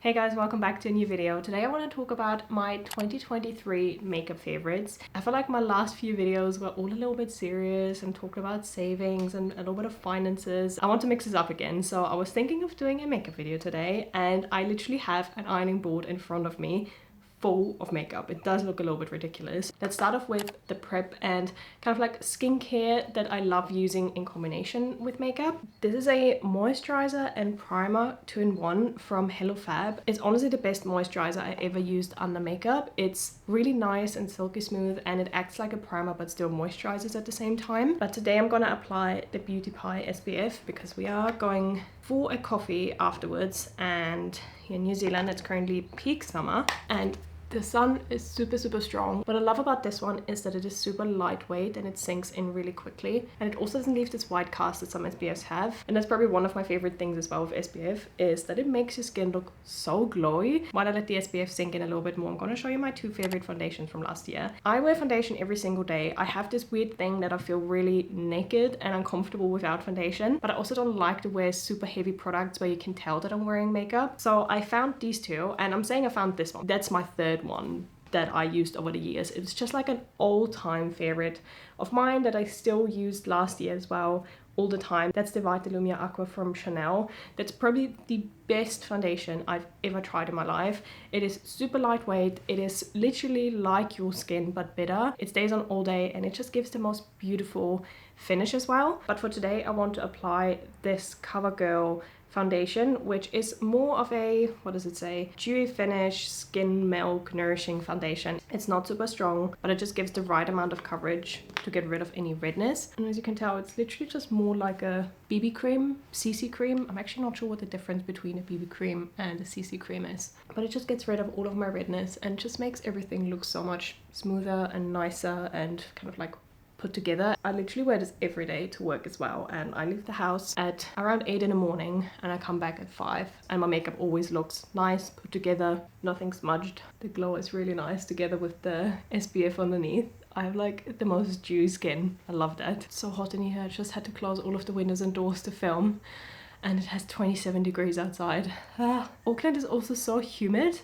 Hey guys, welcome back to a new video. Today I want to talk about my 2023 makeup favorites. I feel like my last few videos were all a little bit serious and talked about savings and a little bit of finances. I want to mix this up again, so I was thinking of doing a makeup video today, and I literally have an ironing board in front of me full of makeup. It does look a little bit ridiculous. Let's start off with the prep and kind of like skincare that I love using in combination with makeup. This is a moisturizer and primer 2-in-1 from HelloFab. It's honestly the best moisturizer I ever used under makeup. It's really nice and silky smooth, and it acts like a primer but still moisturizes at the same time. But today I'm gonna apply the Beauty Pie SPF because we are going for a coffee afterwards, and here in New Zealand it's currently peak summer and the sun is super strong. What I love about this one is that it is super lightweight and it sinks in really quickly, and it also doesn't leave this white cast that some SPFs have. And that's probably one of my favorite things as well with SPF, is that it makes your skin look so glowy. While I let the SPF sink in a little bit more, I'm going to show you my two favorite foundations from last year. I wear foundation every single day. I have this weird thing that I feel really naked and uncomfortable without foundation, but I also don't like to wear super heavy products where you can tell that I'm wearing makeup. So I found these two, and I'm saying I found this one. That's my third one that I used over the years. It's just like an all-time favorite of mine that I still used last year as well, all the time. That's the Vitalumia Aqua from Chanel. That's probably the best foundation I've ever tried in my life. It is super lightweight. It is literally like your skin but better. It stays on all day and it just gives the most beautiful finish as well. But for today I want to apply this CoverGirl foundation, which is more of a, what does it say, dewy finish, skin milk nourishing foundation. It's not super strong, but it just gives the right amount of coverage to get rid of any redness. And as you can tell, it's literally just more like a BB cream, CC cream. I'm actually not sure what the difference between a BB cream and a CC cream is, but it just gets rid of all of my redness and just makes everything look so much smoother and nicer and kind of like put together. I literally wear this every day to work as well, and I leave the house at around 8 in the morning and I come back at 5, and my makeup always looks nice, put together, nothing smudged. The glow is really nice together with the SPF underneath. I have like the most dewy skin. I love that. It's so hot in here. I just had to close all of the windows and doors to film, and it has 27 degrees outside. Auckland is also so humid.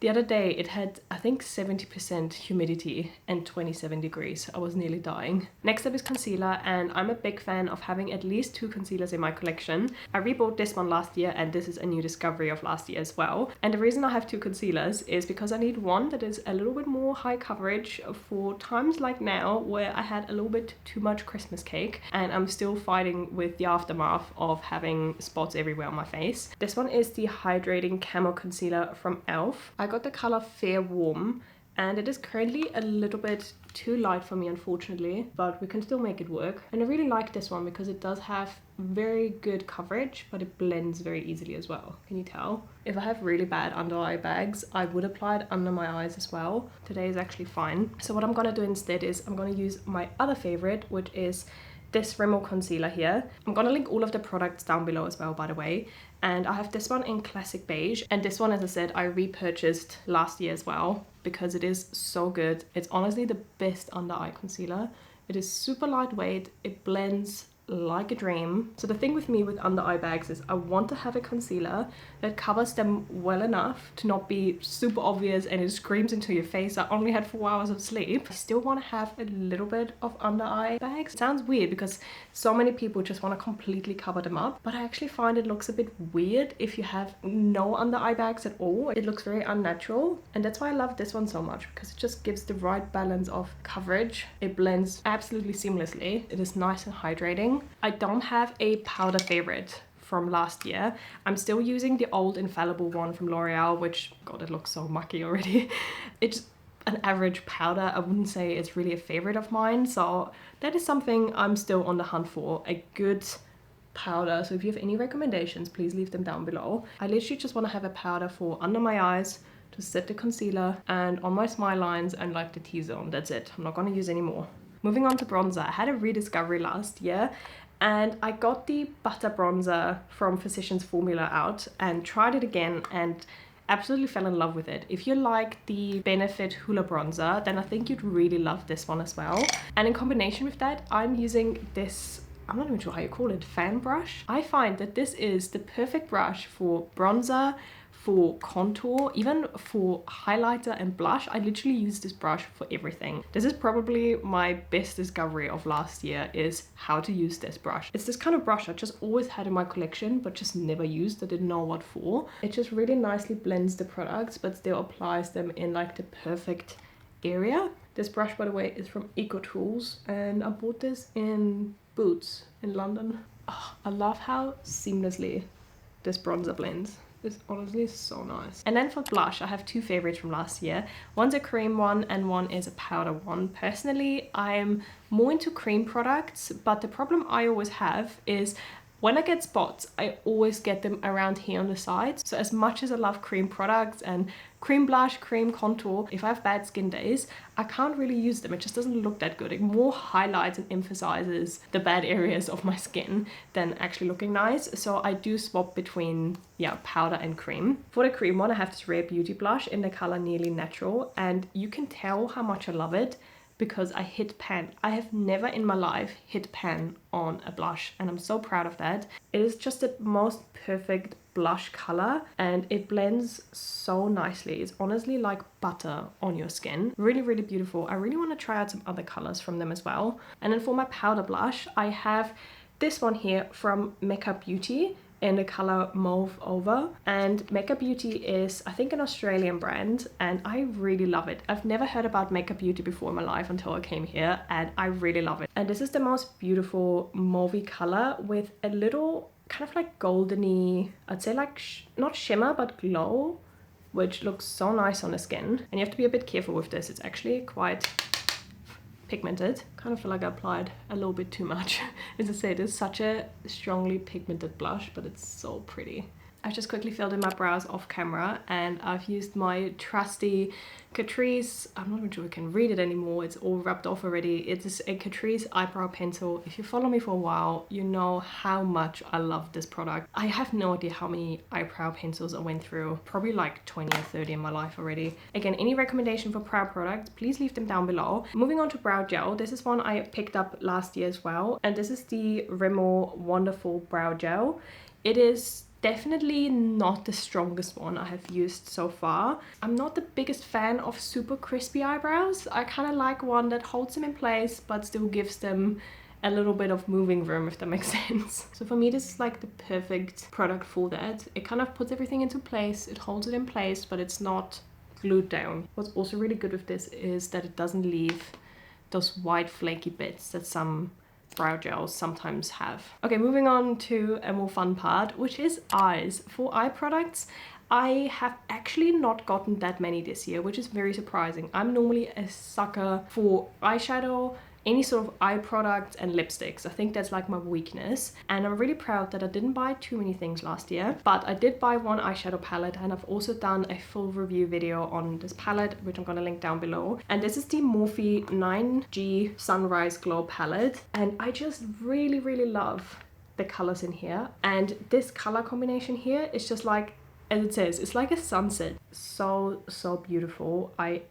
The other day it had, I think, 70% humidity and 27 degrees. I was nearly dying. Next up is concealer, and I'm a big fan of having at least 2 concealers in my collection. I rebought this one last year, and this is a new discovery of last year as well. And the reason I have 2 concealers is because I need one that is a little bit more high coverage for times like now where I had a little bit too much Christmas cake and I'm still fighting with the aftermath of having spots everywhere on my face. This one is the Hydrating Camo Concealer from e.l.f. I got the color Fair Warm, and it is currently a little bit too light for me, unfortunately, but we can still make it work. And I really like this one because it does have very good coverage, but it blends very easily as well. Can you tell? If I have really bad under eye bags, I would apply it under my eyes as well. Today is actually fine. So what I'm gonna do instead is I'm gonna use my other favorite, which is this Rimmel concealer here. I'm gonna link all of the products down below as well, by the way. And I have this one in classic beige, and this one, as I said, I repurchased last year as well because it is so good. It's honestly the best under eye concealer. It is super lightweight, it blends like a dream. So the thing with me with under eye bags is I want to have a concealer that covers them well enough to not be super obvious and it screams into your face. I only had 4 hours of sleep. I still want to have a little bit of under eye bags. It sounds weird because so many people just want to completely cover them up, but I actually find it looks a bit weird if you have no under eye bags at all. It looks very unnatural, and that's why I love this one so much, because it just gives the right balance of coverage. It blends absolutely seamlessly. It is nice and hydrating. I don't have a powder favorite from last year. I'm still using the old Infallible one from L'Oreal, which, God, it looks so mucky already. It's an average powder. I wouldn't say it's really a favorite of mine, so that is something I'm still on the hunt for, a good powder. So if you have any recommendations, please leave them down below. I literally just want to have a powder for under my eyes, to set the concealer, and on my smile lines and like the T-zone. That's it. I'm not going to use any more. Moving on to bronzer. I had a rediscovery last year, and I got the butter bronzer from Physicians Formula out and tried it again and absolutely fell in love with it. If you like the Benefit Hoola bronzer, then I think you'd really love this one as well. And in combination with that, I'm using this, I'm not even sure how you call it, fan brush. I find that this is the perfect brush for bronzer, for contour, even for highlighter and blush. I literally use this brush for everything. This is probably my best discovery of last year, is how to use this brush. It's this kind of brush I just always had in my collection but just never used. I didn't know what for. It just really nicely blends the products but still applies them in like the perfect area. This brush, by the way, is from Eco Tools, and I bought this in Boots in London. Oh, I love how seamlessly this bronzer blends. It's honestly so nice. And then for blush, I have two favorites from last year. One's a cream one and one is a powder one. Personally, I'm more into cream products, but the problem I always have is when I get spots, I always get them around here on the sides. So as much as I love cream products and cream blush, cream contour, if I have bad skin days, I can't really use them. It just doesn't look that good. It more highlights and emphasizes the bad areas of my skin than actually looking nice. So I do swap between, yeah, powder and cream. For the cream one, I have this Rare Beauty blush in the color Nearly Natural, and you can tell how much I love it because I hit pan. I have never in my life hit pan on a blush, and I'm so proud of that. It is just the most perfect blush color and it blends so nicely. It's honestly like butter on your skin. Really, really beautiful. I really want to try out some other colors from them as well. And then for my powder blush, I have this one here from Makeup Beauty in the color Mauve Over, and Makeup Beauty is, I think, an Australian brand, and I really love it. I've never heard about Makeup Beauty before in my life until I came here, and I really love it. And this is the most beautiful mauvey color with a little kind of like goldeny, I'd say like not shimmer but glow, which looks so nice on the skin. And you have to be a bit careful with this. It's actually quite pigmented. Kind of feel like I applied a little bit too much. As I said, it's such a strongly pigmented blush, but it's so pretty. I just quickly filled in my brows off camera, and I've used my trusty Catrice, I'm not even sure I can read it anymore, it's all rubbed off already. It is a Catrice eyebrow pencil. If you follow me for a while, you know how much I love this product. I have no idea how many eyebrow pencils I went through, probably like 20 or 30 in my life already. Again, any recommendation for brow products, please leave them down below. Moving on to brow gel, this is one I picked up last year as well, and this is the Rimmel Wonderful Brow Gel. It is definitely not the strongest one I have used so far. I'm not the biggest fan of super crispy eyebrows. I kind of like one that holds them in place but still gives them a little bit of moving room, if that makes sense. So for me, this is like the perfect product for that. It kind of puts everything into place, it holds it in place, but it's not glued down. What's also really good with this is that it doesn't leave those white flaky bits that some brow gels sometimes have. Okay, moving on to a more fun part, which is eyes. For eye products, I have actually not gotten that many this year, which is very surprising. I'm normally a sucker for eyeshadow, any sort of eye products and lipsticks. I think that's like my weakness, and I'm really proud that I didn't buy too many things last year, but I did buy one eyeshadow palette, and I've also done a full review video on this palette, which I'm gonna link down below. And this is the Morphe 9G Sunrise Glow palette, and I just really, really love the colors in here. And this color combination here is just like, as it says, it's like a sunset. So beautiful. I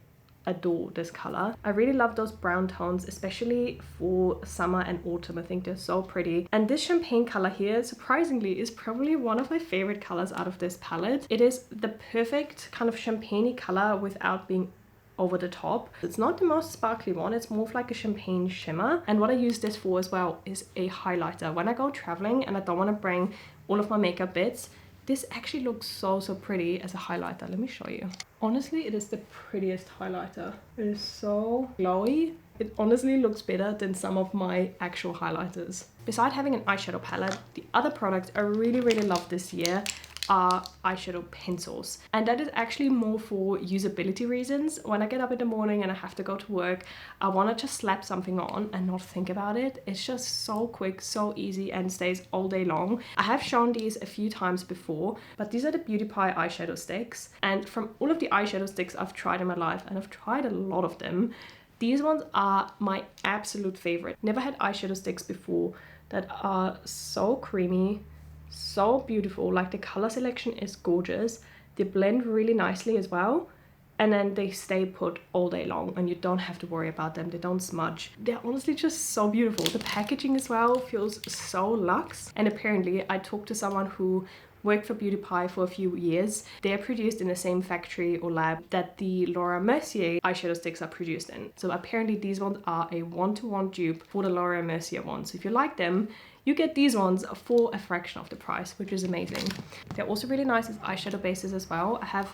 adore this color. I really love those brown tones, especially for summer and autumn. I think they're so pretty. And this champagne color here, surprisingly, is probably one of my favorite colors out of this palette. It is the perfect kind of champagne-y color without being over the top. It's not the most sparkly one, it's more of like a champagne shimmer. And what I use this for as well is a highlighter. When I go traveling and I don't want to bring all of my makeup bits, this actually looks so pretty as a highlighter. Let me show you. Honestly, it is the prettiest highlighter. It is so glowy. It honestly looks better than some of my actual highlighters. Besides having an eyeshadow palette, the other products I really, really love this year are eyeshadow pencils, and that is actually more for usability reasons. When I get up in the morning and I have to go to work, I want to just slap something on and not think about it. It's just so quick, so easy, and stays all day long. I have shown these a few times before, but these are the Beauty Pie eyeshadow sticks, and from all of the eyeshadow sticks I've tried in my life, and I've tried a lot of them, these ones are my absolute favorite. Never had eyeshadow sticks before that are so creamy, so beautiful. Like, the color selection is gorgeous, they blend really nicely as well, and then they stay put all day long and you don't have to worry about them. They don't smudge. They're honestly just so beautiful. The packaging as well feels so luxe, and apparently I talked to someone who worked for Beauty Pie for a few years. They're produced in the same factory or lab that the Laura Mercier eyeshadow sticks are produced in. So apparently these ones are a 1-to-1 dupe for the Laura Mercier ones. So if you like them, you get these ones for a fraction of the price, which is amazing. They're also really nice as eyeshadow bases as well. I have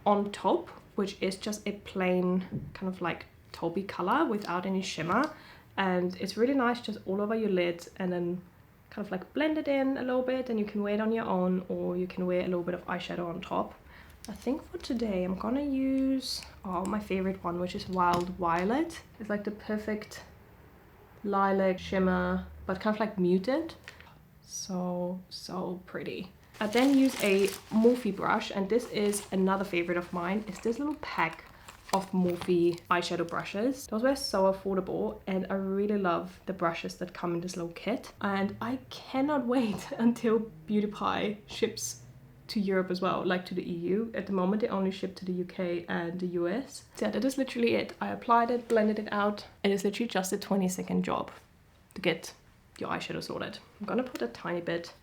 On Top, which is just a plain kind of like taupey color without any shimmer. And it's really nice just all over your lid, and then kind of like blend it in a little bit, and you can wear it on your own, or you can wear a little bit of eyeshadow on top. I think for today I'm gonna use my favorite one, which is Wild Violet. It's like the perfect lilac shimmer, but kind of like muted. So pretty. I then use a Morphe brush, and this is another favorite of mine. It's this little pack of Morphe eyeshadow brushes. Those were so affordable, and I really love the brushes that come in this little kit. And I cannot wait until Beauty Pie ships to Europe as well, like to the EU. At the moment they only ship to the UK and the US. So yeah, that is literally it. I applied it, blended it out, and it's literally just a 20-second job to get your eyeshadow sorted. I'm gonna put a tiny bit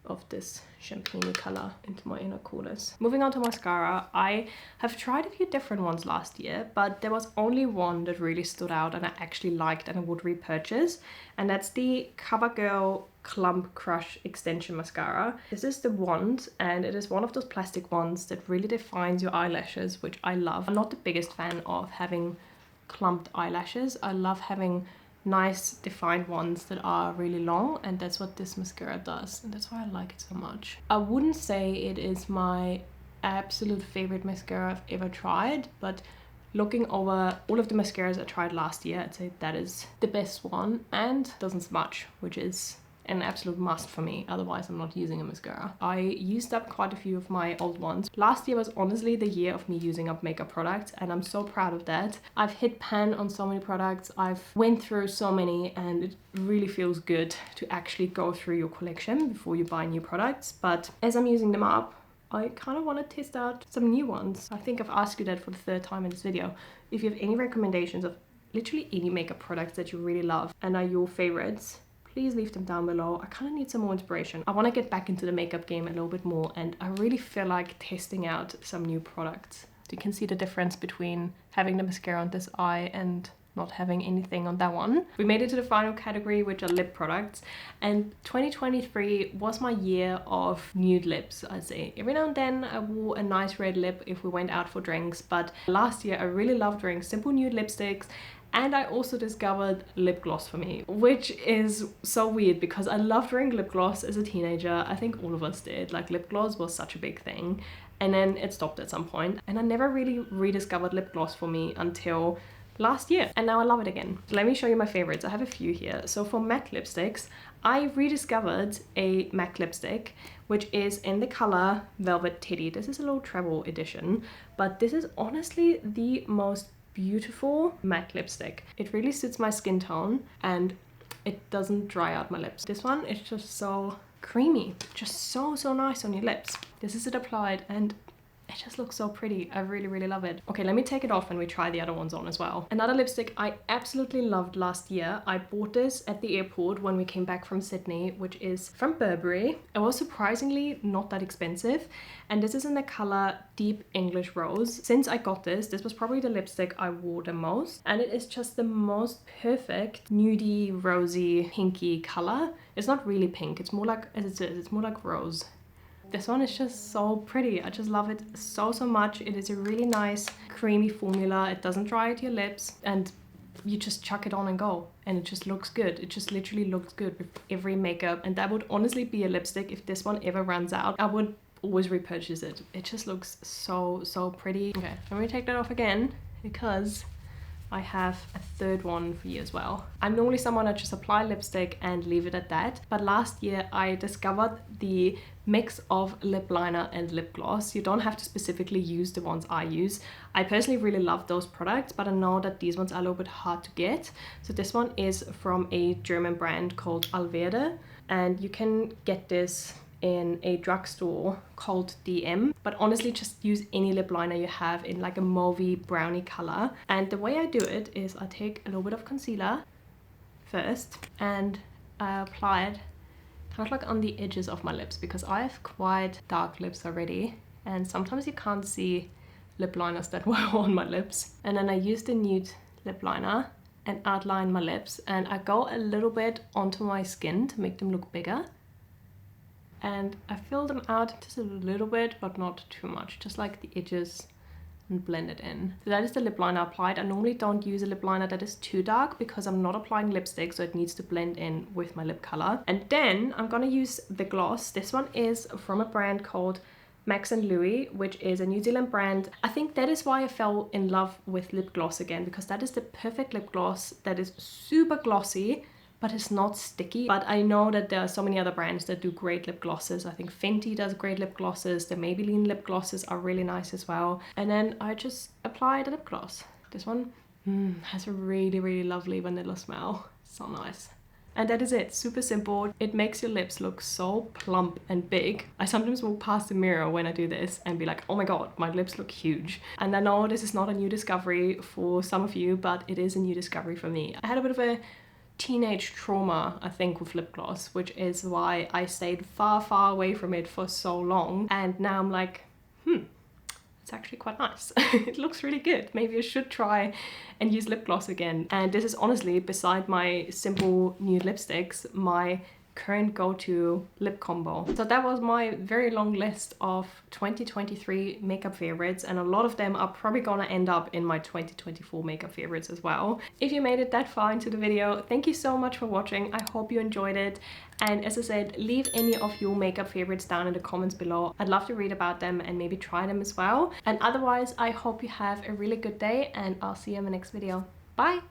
of this champagne color into my inner corners. Moving on to mascara, I have tried a few different ones last year, but there was only one that really stood out and I actually liked and I would repurchase, and that's the CoverGirl Clump Crush Extension Mascara. This is the wand, and it is one of those plastic ones that really defines your eyelashes, which I love. I'm not the biggest fan of having clumped eyelashes. I love having nice defined ones that are really long, and that's what this mascara does, and that's why I like it so much. I wouldn't say it is my absolute favorite mascara I've ever tried, but looking over all of the mascaras I tried last year, I'd say that is the best one and doesn't smudge, which is an absolute must for me, otherwise I'm not using a mascara. I used up quite a few of my old ones. Last year was honestly the year of me using up makeup products, and I'm so proud of that. I've hit pan on so many products, I've went through so many, and it really feels good to actually go through your collection before you buy new products. But as I'm using them up, I kind of want to test out some new ones. I think I've asked you that for the 3rd time in this video. If you have any recommendations of literally any makeup products that you really love and are your favorites, please leave them down below. I kind of need some more inspiration. I want to get back into the makeup game a little bit more, and I really feel like testing out some new products. You can see the difference between having the mascara on this eye and not having anything on that one. We made it to the final category, which are lip products, and 2023 was my year of nude lips, I'd say. Every now and then I wore a nice red lip if we went out for drinks, but last year I really loved wearing simple nude lipsticks. And I also discovered lip gloss for me, which is so weird because I loved wearing lip gloss as a teenager. I think all of us did. Like, lip gloss was such a big thing. And then it stopped at some point. And I never really rediscovered lip gloss for me until last year. And now I love it again. Let me show you my favorites. I have a few here. So for matte lipsticks, I rediscovered a MAC lipstick, which is in the color Velvet Teddy. This is a little travel edition, but this is honestly the most beautiful matte lipstick. It really suits my skin tone and it doesn't dry out my lips. This one is just so creamy, just so nice on your lips. This is it applied and it just looks so pretty. I really love it. Okay, let me take it off and we try the other ones on as well. Another lipstick I absolutely loved last year. I bought this at the airport when we came back from Sydney, which is from Burberry. It was surprisingly not that expensive, and this is in the color Deep English Rose. Since I got this was probably the lipstick I wore the most, and it is just the most perfect nudie, rosy, pinky color. It's not really pink, it's more like, as it says, it's more like rose. This one is just so pretty. I just love it so much. It is a really nice creamy formula. It doesn't dry out your lips, and you just chuck it on and go, and it just looks good. It just literally looks good with every makeup, and that would honestly be a lipstick. If this one ever runs out, I would always repurchase it. It just looks so pretty. Okay, let me take that off again because I have a 3rd one for you as well. I'm normally someone that just apply lipstick and leave it at that, but last year I discovered the mix of lip liner and lip gloss. You don't have to specifically use the ones I use. I personally really love those products, but I know that these ones are a little bit hard to get. So this one is from a German brand called RØDE, and you can get this in a drugstore called DM, but honestly just use any lip liner you have in like a mauvey brownie color. And the way I do it is I take a little bit of concealer first and I apply it kind of like on the edges of my lips, because I have quite dark lips already and sometimes you can't see lip liners that well on my lips. And then I use the nude lip liner and outline my lips, and I go a little bit onto my skin to make them look bigger. And I fill them out just a little bit, but not too much, just like the edges, and blend it in. So that is the lip liner applied. I normally don't use a lip liner that is too dark because I'm not applying lipstick, so it needs to blend in with my lip color. And then I'm gonna use the gloss. This one is from a brand called Max & Louis, which is a New Zealand brand. I think that is why I fell in love with lip gloss again, because that is the perfect lip gloss that is super glossy, but it's not sticky. But I know that there are so many other brands that do great lip glosses. I think Fenty does great lip glosses. The Maybelline lip glosses are really nice as well. And then I just apply the lip gloss. This one has a really, really lovely vanilla smell. So nice. And that is it, super simple. It makes your lips look so plump and big. I sometimes walk past the mirror when I do this and be like, oh my god, my lips look huge. And I know this is not a new discovery for some of you, but it is a new discovery for me. I had a bit of a teenage trauma, I think, with lip gloss, which is why I stayed far, far away from it for so long. And now I'm like, it's actually quite nice. It looks really good. Maybe I should try and use lip gloss again. And this is honestly, beside my simple nude lipsticks, my current go-to lip combo. So that was my very long list of 2023 makeup favorites, and a lot of them are probably gonna end up in my 2024 makeup favorites as well. If you made it that far into the video, thank you so much for watching. I hope you enjoyed it. And as I said, leave any of your makeup favorites down in the comments below. I'd love to read about them and maybe try them as well. And otherwise, I hope you have a really good day, and I'll see you in the next video. Bye!